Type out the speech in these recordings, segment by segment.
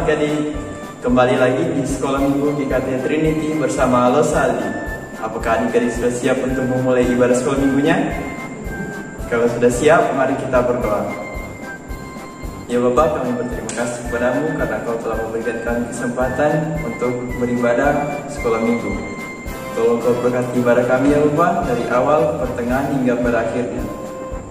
adik-adik, kembali lagi di Sekolah Minggu GKT Trinity bersama Losali. Apakah adik-adik sudah siap untuk memulai ibadah sekolah minggunya? Kalau sudah siap, mari kita berdoa. Ya Bapa, kami berterima kasih kepadamu karena Kau telah memberikan kami kesempatan untuk beribadah sekolah minggu. Tolong Kau berkati ibadah kami ya Bapa, dari awal, pertengahan hingga berakhirnya.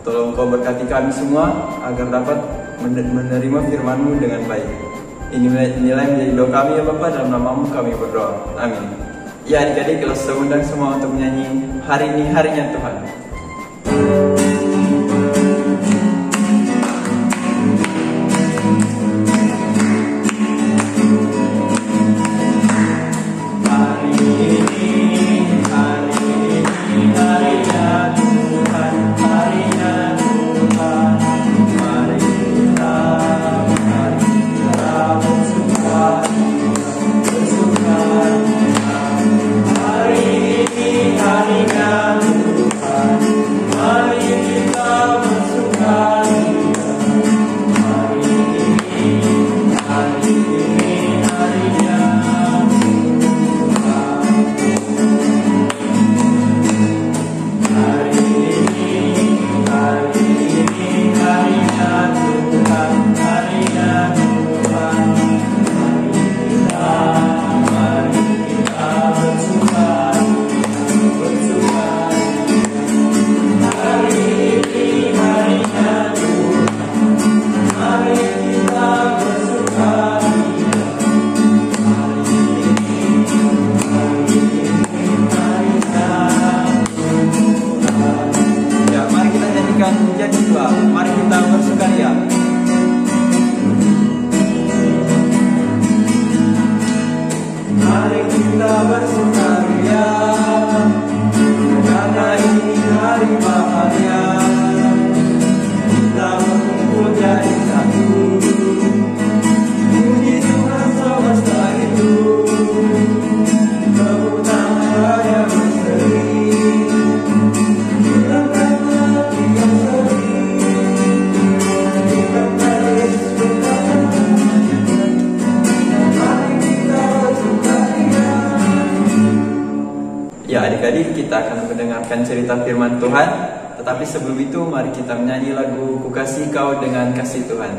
Tolong Kau berkati kami semua agar dapat menerima firman-Mu dengan baik. Inilah menjadi doa kami ya Bapa, dalam nama-Mu kami berdoa. Amin. Ya adik-adik, kalau sudah undang semua untuk menyanyi hari ini harinya Tuhan. Mari kita bersukaria. Mari kita bersukaria, karena ini hari bahagia. Kita berkumpul jadi satu, puji Tuhan semesta itu. Tepuk tangan raya berseri. Ya adik-adik, kita akan mendengarkan cerita firman Tuhan. Tetapi sebelum itu mari kita menyanyi lagu Ku Kasih Kau dengan Kasih Tuhan.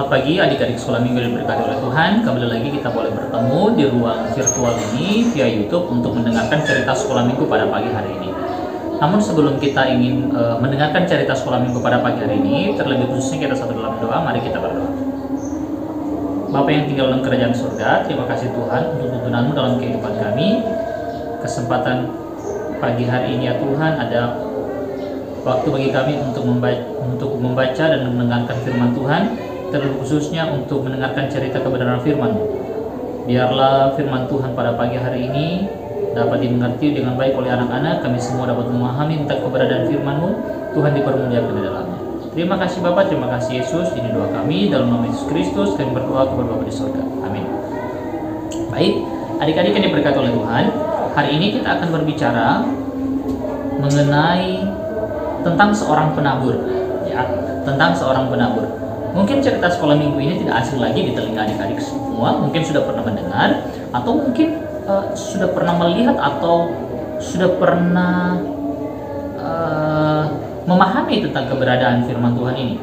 Pagi adik-adik sekolah minggu yang diberkati oleh Tuhan, kembali lagi kita boleh bertemu di ruang virtual ini via YouTube untuk mendengarkan cerita sekolah minggu pada pagi hari ini. Namun sebelum kita ingin mendengarkan cerita sekolah minggu pada pagi hari ini, terlebih khususnya kita satu dalam doa, mari kita berdoa. Bapa yang tinggal dalam kerajaan surga, terima kasih Tuhan untuk tuntunan-Mu dalam kehidupan kami. Kesempatan pagi hari ini ya Tuhan, ada waktu bagi kami untuk membaca dan mendengarkan firman Tuhan, terlebih khususnya untuk mendengarkan cerita kebenaran firman-Mu. Biarlah firman Tuhan pada pagi hari ini dapat dimengerti dengan baik oleh anak-anak, kami semua dapat memahami tentang keberadaan firman-Mu, Tuhan dipermuliakan di dalamnya. Terima kasih Bapa, terima kasih Yesus, ini doa kami dalam nama Yesus Kristus, kami berdoa kepada Bapa di surga. Amin. Baik, adik-adik yang diberkati oleh Tuhan, hari ini kita akan berbicara mengenai tentang seorang penabur, ya, tentang seorang penabur. Mungkin cerita sekolah minggu ini tidak asing lagi di telinga adik-adik semua, mungkin sudah pernah mendengar atau mungkin sudah pernah melihat atau sudah pernah memahami tentang keberadaan firman Tuhan ini.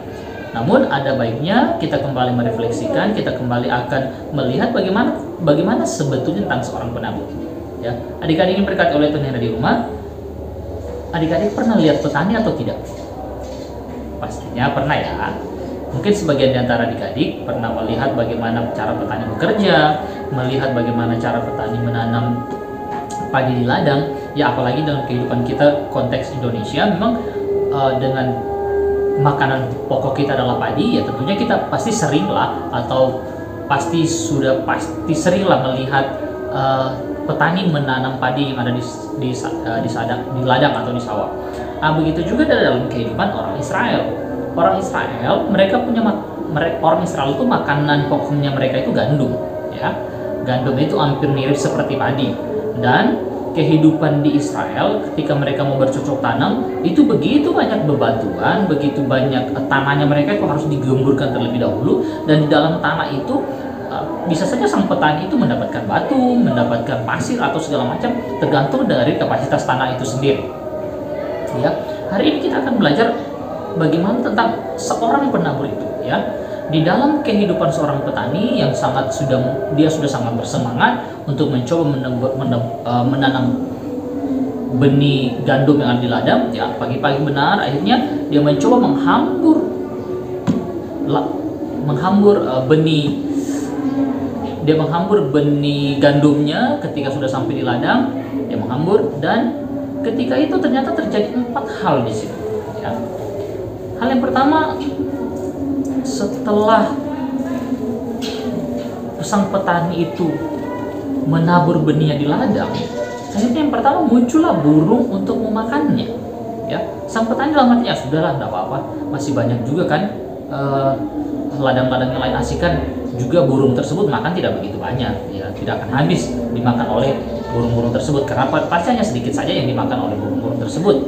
Namun ada baiknya kita kembali merefleksikan, kita kembali akan melihat bagaimana sebetulnya tentang seorang penabur. Ya, adik-adik ini berkati oleh Tuhan yang ada di rumah. Adik-adik pernah lihat petani atau tidak? Pastinya pernah ya. Mungkin sebagian di antara adik-adik pernah melihat bagaimana cara petani bekerja, melihat bagaimana cara petani menanam padi di ladang. Ya, apalagi dalam kehidupan kita konteks Indonesia, memang dengan makanan pokok kita adalah padi, ya tentunya kita pasti seringlah atau pasti seringlah melihat petani menanam padi yang ada di ladang atau di sawah. Nah, begitu juga dalam kehidupan orang Israel. Orang Israel orang Israel itu makanan pokoknya mereka itu gandum, ya. Gandum itu hampir mirip seperti padi. Dan kehidupan di Israel ketika mereka mau bercocok tanam itu begitu banyak bebatuan, begitu banyak tanahnya mereka itu harus digemburkan terlebih dahulu, dan di dalam tanah itu bisa saja sang petani itu mendapatkan batu, mendapatkan pasir atau segala macam, tergantung dari kapasitas tanah itu sendiri. Ya, hari ini kita akan belajar bagaimana tentang seorang penabur itu, ya. Di dalam kehidupan seorang petani yang dia sudah sangat bersemangat untuk mencoba menanam benih gandum yang ada di ladang, ya pagi-pagi benar akhirnya dia mencoba menghambur benih gandumnya. Ketika sudah sampai di ladang, dia menghambur, dan ketika itu ternyata terjadi 4 hal di situ, ya. Hal yang pertama, setelah sang petani itu menabur benihnya di ladang, akhirnya yang pertama muncullah burung untuk memakannya, ya. Sang petani dalam hatinya, sudahlah, tidak apa-apa, masih banyak juga kan ladang-ladang yang lain asikan juga burung tersebut makan tidak begitu banyak, ya tidak akan habis dimakan oleh burung-burung tersebut, karena pasti hanya sedikit saja yang dimakan oleh burung-burung tersebut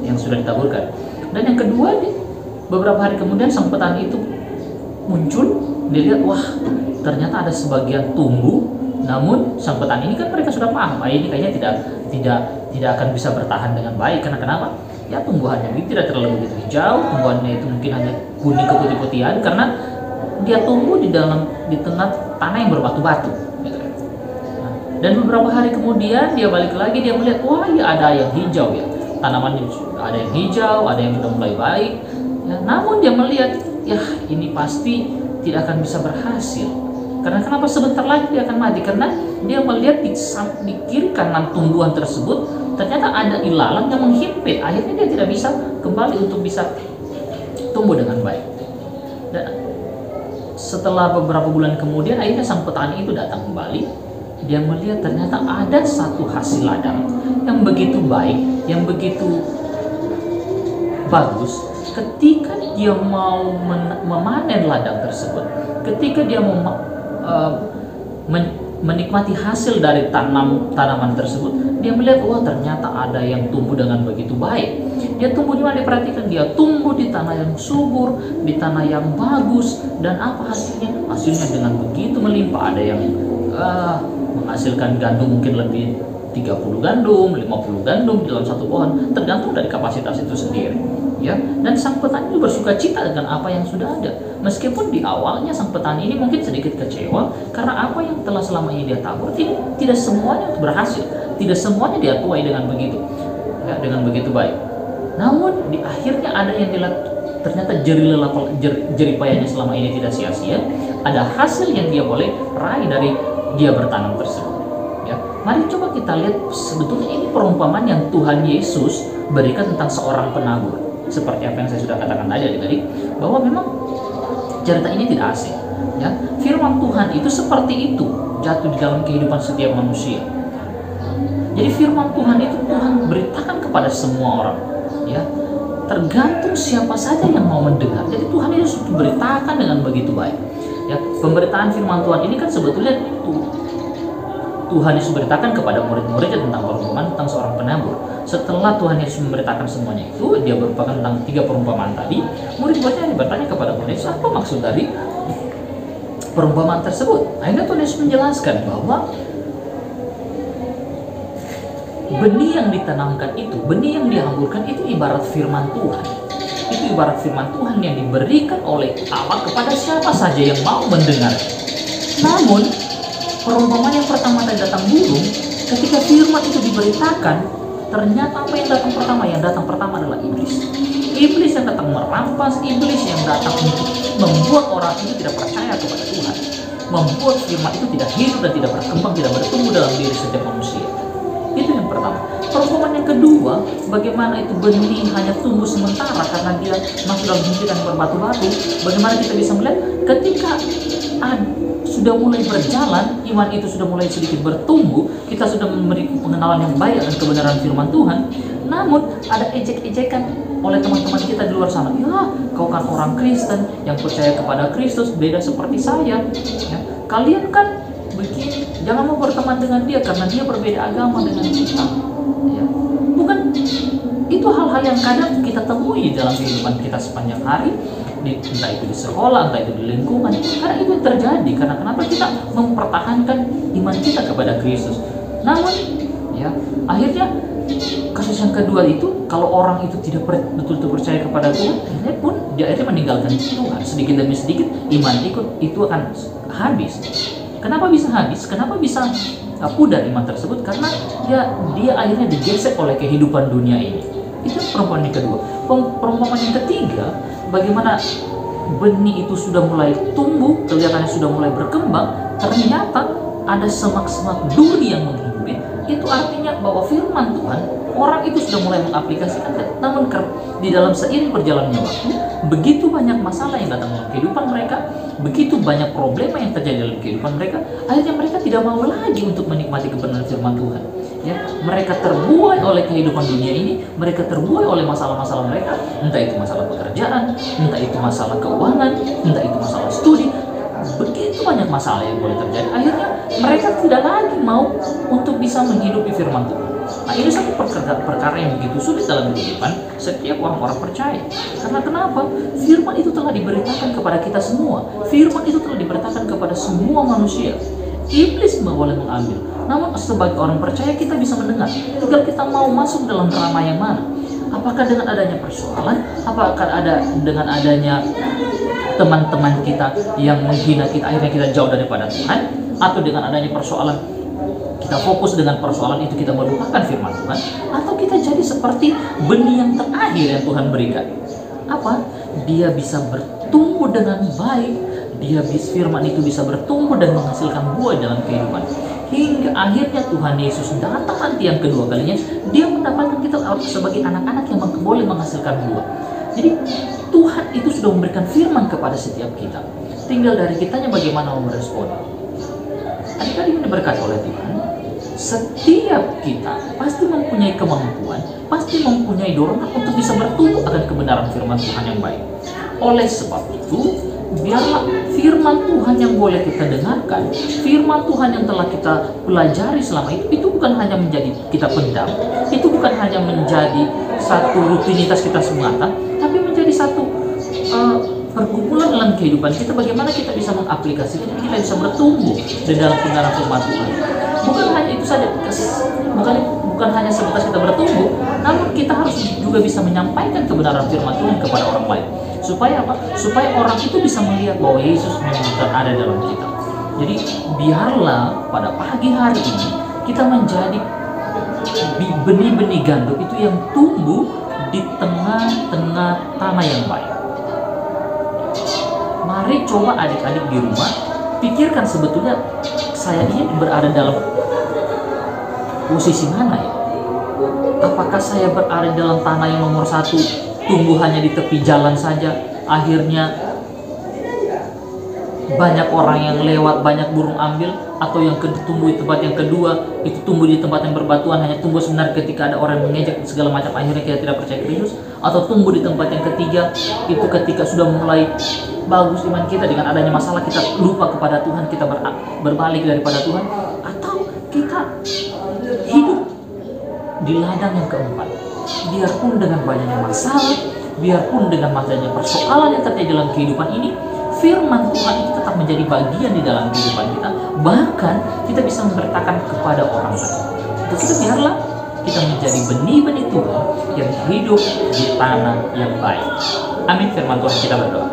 yang sudah ditaburkan. Dan yang kedua, beberapa hari kemudian sang petani itu muncul, dia lihat, wah ternyata ada sebagian tumbuh, namun sang petani ini kan mereka sudah paham, ini kayaknya tidak akan bisa bertahan dengan baik. Karena kenapa? Ya tumbuhannya ini tidak terlalu begitu hijau, tumbuhannya itu mungkin hanya kuning keputih-putihan karena dia tumbuh di tengah tanah yang berbatu-batu. Nah, dan beberapa hari kemudian dia balik lagi, dia melihat, wah ya ada yang hijau, ya tanamannya ada yang hijau, ada yang sudah mulai baik. Ya, namun dia melihat, ya ini pasti tidak akan bisa berhasil. Karena kenapa? Sebentar lagi dia akan mati. Karena dia melihat di kiri kanan tumbuhan tersebut ternyata ada ilalang yang menghimpit. Akhirnya dia tidak bisa kembali untuk bisa tumbuh dengan baik. Dan setelah beberapa bulan kemudian akhirnya sang petani itu datang kembali. Dia melihat ternyata ada satu hasil ladang yang begitu baik, yang begitu bagus. Ketika dia mau memanen ladang tersebut, ketika dia mau menikmati hasil dari tanaman tersebut, dia melihat, wah ternyata ada yang tumbuh dengan begitu baik. Dia tumbuh di mana? Diperhatikan, dia tumbuh di tanah yang subur, di tanah yang bagus. Dan apa hasilnya? Hasilnya dengan begitu melimpah. Ada yang menghasilkan gandum mungkin lebih 30 gandum, 50 gandum dalam satu pohon, tergantung dari kapasitas itu sendiri. Ya, dan sang petani bersuka cita dengan apa yang sudah ada. Meskipun di awalnya sang petani ini mungkin sedikit kecewa karena apa yang telah selama ini dia tabur tidak semuanya berhasil, tidak semuanya dia tuai dengan begitu, ya, dengan begitu baik. Namun di akhirnya ada yang dilihat, ternyata jeripayanya selama ini tidak sia-sia. Ada hasil yang dia boleh raih dari dia bertanam tersebut. Ya, mari coba kita lihat sebetulnya ini perumpamaan yang Tuhan Yesus berikan tentang seorang penabur. Seperti apa yang saya sudah katakan tadi, bahwa memang cerita ini tidak asing, ya. Firman Tuhan itu seperti itu jatuh di dalam kehidupan setiap manusia. Jadi firman Tuhan itu Tuhan beritakan kepada semua orang, ya. Tergantung siapa saja yang mau mendengar. Jadi Tuhan Yesus beritakan dengan begitu baik. Ya, pemberitaan firman Tuhan ini kan sebetulnya Tuhan Yesus beritakan kepada murid-muridnya tentang perumpamaan tentang seorang penabur. Setelah Tuhan Yesus memberitakan semuanya itu, dia beritakan tentang 3 perumpamaan tadi. Murid-muridnya bertanya kepada Tuhan Yesus, apa maksud dari perumpamaan tersebut? Akhirnya Tuhan Yesus menjelaskan bahwa benih yang ditanamkan itu, benih yang dihamburkan itu ibarat firman Tuhan. Itu ibarat firman Tuhan yang diberikan oleh Allah kepada siapa saja yang mau mendengar. Namun, perumpamaan yang pertama tadi datang burung, ketika firman itu diberitakan, ternyata apa yang datang pertama? Yang datang pertama adalah iblis. Iblis yang datang merampas, iblis yang datang untuk membuat orang itu tidak percaya kepada Tuhan, membuat firman itu tidak hidup dan tidak berkembang, tidak bertumbuh dalam diri setiap manusia. Itu yang pertama. Perumpamaan yang kedua, bagaimana itu benih hanya tumbuh sementara karena dia masuk dalam himpitan berbatu-batu. Bagaimana kita bisa melihat ketika sudah mulai berjalan, iman itu sudah mulai sedikit bertumbuh, kita sudah memiliki pengenalan yang baik dan kebenaran firman Tuhan. Namun ada ejek-ejekan oleh teman-teman kita di luar sana. Ya, kau kan orang Kristen yang percaya kepada Kristus, beda seperti saya. Ya, kalian kan begini, jangan mau berteman dengan dia karena dia berbeda agama dengan kita. Ya, bukan itu hal-hal yang kadang kita temui dalam kehidupan kita sepanjang hari, entah itu di sekolah, entah itu di lingkungan. Karena itu yang terjadi. Karena kenapa kita mempertahankan iman kita kepada Kristus. Namun, ya akhirnya kasus yang kedua itu, kalau orang itu tidak betul-betul percaya kepada Tuhan, akhirnya pun dia akhirnya meninggalkan Tuhan. Sedikit demi sedikit iman itu akan habis. Kenapa bisa habis? Kenapa bisa pudar iman tersebut? Karena dia akhirnya digesek oleh kehidupan dunia ini. Itu perumpamaan yang kedua. Perumpamaan yang ketiga, bagaimana benih itu sudah mulai tumbuh, kelihatannya sudah mulai berkembang, ternyata ada semak-semak duri yang menghimpit. Itu artinya bahwa firman Tuhan, orang itu sudah mulai mengaplikasikan, namun di dalam seiring berjalannya waktu, begitu banyak masalah yang datang dalam kehidupan mereka, begitu banyak problema yang terjadi dalam kehidupan mereka, akhirnya mereka tidak mau lagi untuk menikmati kebenaran firman Tuhan. Ya, mereka terbuai oleh kehidupan dunia ini, mereka terbuai oleh masalah-masalah mereka, entah itu masalah pekerjaan, entah itu masalah keuangan, entah itu masalah studi. Begitu banyak masalah yang boleh terjadi, akhirnya mereka tidak lagi mau untuk bisa menghidupi firman Tuhan. Nah, ini satu perkara yang begitu sulit dalam kehidupan setiap orang-orang percaya. Karena kenapa? Firman itu telah diberitakan kepada kita semua. Firman itu telah diberitakan kepada semua manusia. Iblis boleh mengambil, namun sebagai orang percaya kita bisa mendengar. Tinggal kita mau masuk dalam ranah yang mana. Apakah dengan adanya persoalan? Apakah dengan adanya teman-teman kita yang menghina kita, akhirnya kita jauh daripada Tuhan? Atau dengan adanya persoalan, kita fokus dengan persoalan itu, kita melupakan firman Tuhan? Atau kita jadi seperti benih yang terakhir yang Tuhan berikan? Apa? Dia bisa bertumbuh dengan baik, firman itu bisa bertumbuh dan menghasilkan buah dalam kehidupan. Hingga akhirnya Tuhan Yesus datang nanti yang kedua kalinya, dia mendapatkan kita sebagai anak-anak yang boleh menghasilkan buah. Jadi Tuhan itu sudah memberikan firman kepada setiap kita. Tinggal dari kitanya bagaimana mau merespon. Adik-adik ini berkata oleh Tuhan, setiap kita pasti mempunyai kemampuan, pasti mempunyai dorongan untuk bisa bertumbuh akan kebenaran firman Tuhan yang baik. Oleh sebab itu, biarlah firman Tuhan yang boleh kita dengarkan, firman Tuhan yang telah kita pelajari selama itu bukan hanya menjadi kita pendam, itu bukan hanya menjadi satu rutinitas kita semata, tapi menjadi satu pergumulan dalam kehidupan kita. Bagaimana kita bisa mengaplikasikan, kita bisa bertumbuh di dalam kebenaran firman Tuhan. Bukan hanya itu saja, bukan hanya sebatas kita bertumbuh, namun kita harus juga bisa menyampaikan kebenaran firman Tuhan kepada orang lain. Supaya apa? Supaya orang itu bisa melihat bahwa Yesus memang ada dalam kita. Jadi biarlah pada pagi hari ini kita menjadi benih-benih gandum itu yang tumbuh di tengah-tengah tanah yang baik. Mari coba adik-adik di rumah pikirkan, sebetulnya saya ini berada dalam posisi mana ya? Apakah saya berada dalam tanah yang nomor satu, tumbuh hanya di tepi jalan saja, akhirnya banyak orang yang lewat, banyak burung ambil? Atau yang tumbuh di tempat yang kedua, itu tumbuh di tempat yang berbatuan, hanya tumbuh sebenarnya ketika ada orang yang mengejek segala macam, akhirnya kita tidak percaya Kristus? Atau tumbuh di tempat yang ketiga, itu ketika sudah mulai bagus iman kita, dengan adanya masalah kita lupa kepada Tuhan, kita berbalik daripada Tuhan? Atau kita hidup di ladang yang keempat, biarpun dengan banyaknya masalah, biarpun dengan banyaknya persoalan yang terjadi dalam kehidupan ini, firman Tuhan itu tetap menjadi bagian di dalam kehidupan kita. Bahkan kita bisa memberitakan kepada orang lain. Untuk itu biarlah kita menjadi benih-benih Tuhan yang hidup di tanah yang baik. Amin. Firman Tuhan, kita berdoa.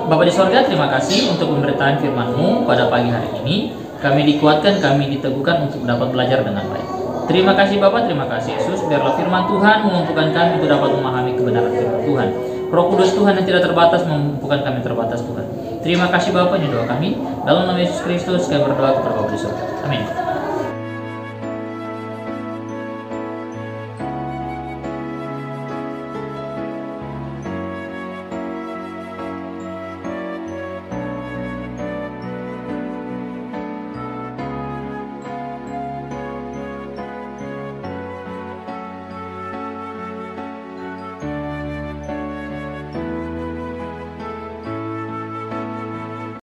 Bapa di sorga, terima kasih untuk pemberitaan firman-Mu pada pagi hari ini. Kami dikuatkan, kami diteguhkan untuk dapat belajar dengan baik. Terima kasih Bapa, terima kasih Yesus. Biarlah firman Tuhan memampukan kami untuk dapat memahami kebenaran firman Tuhan. Roh Kudus Tuhan yang tidak terbatas memampukan kami terbatas Tuhan. Terima kasih Bapa, ini doa kami. Dalam nama Yesus Kristus kami berdoa kepada Bapa di sorga. Amin.